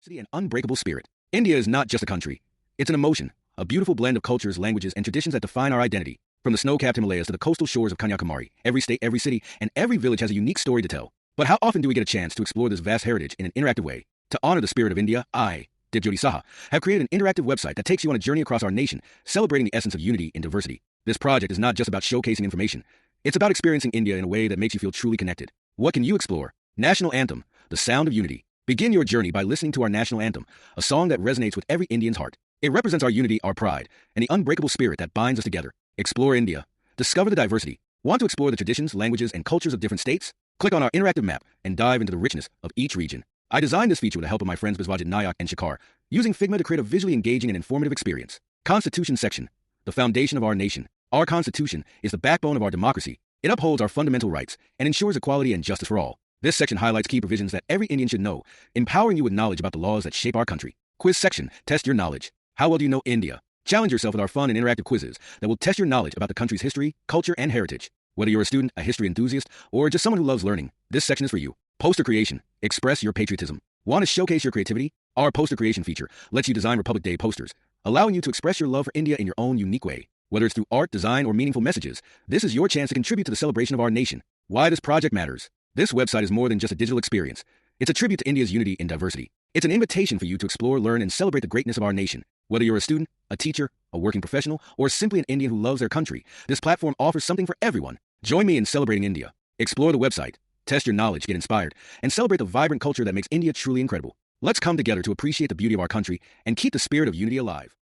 diversity and unbreakable spirit. India is not just a country. It's an emotion, a beautiful blend of cultures, languages, and traditions that define our identity. From the snow-capped Himalayas to the coastal shores of Kanyakumari, every state, every city, and every village has a unique story to tell. But how often do we get a chance to explore this vast heritage in an interactive way? To honor the spirit of India, I, Deepjyoti Saha, have created an interactive website that takes you on a journey across our nation, celebrating the essence of unity in diversity. This project is not just about showcasing information. It's about experiencing India in a way that makes you feel truly connected. What can you explore? National Anthem, the sound of unity. Begin your journey by listening to our national anthem, a song that resonates with every Indian's heart. It represents our unity, our pride, and the unbreakable spirit that binds us together. Explore India. Discover the diversity. Want to explore the traditions, languages, and cultures of different states? Click on our interactive map and dive into the richness of each region. I designed this feature with the help of my friends Biswajit Nayak and Shikar, using Figma to create a visually engaging and informative experience. Constitution section, the foundation of our nation. Our Constitution is the backbone of our democracy. It upholds our fundamental rights and ensures equality and justice for all. This section highlights key provisions that every Indian should know, empowering you with knowledge about the laws that shape our country. Quiz section, test your knowledge. How well do you know India? Challenge yourself with our fun and interactive quizzes that will test your knowledge about the country's history, culture, and heritage. Whether you're a student, a history enthusiast, or just someone who loves learning, this section is for you. Poster creation. Express your patriotism. Want to showcase your creativity? Our poster creation feature lets you design Republic Day posters, allowing you to express your love for India in your own unique way. Whether it's through art, design, or meaningful messages, this is your chance to contribute to the celebration of our nation. Why this project matters. This website is more than just a digital experience. It's a tribute to India's unity and diversity. It's an invitation for you to explore, learn, and celebrate the greatness of our nation. Whether you're a student, a teacher, a working professional, or simply an Indian who loves their country, this platform offers something for everyone. Join me in celebrating India. Explore the website, test your knowledge, get inspired, and celebrate the vibrant culture that makes India truly incredible. Let's come together to appreciate the beauty of our country and keep the spirit of unity alive.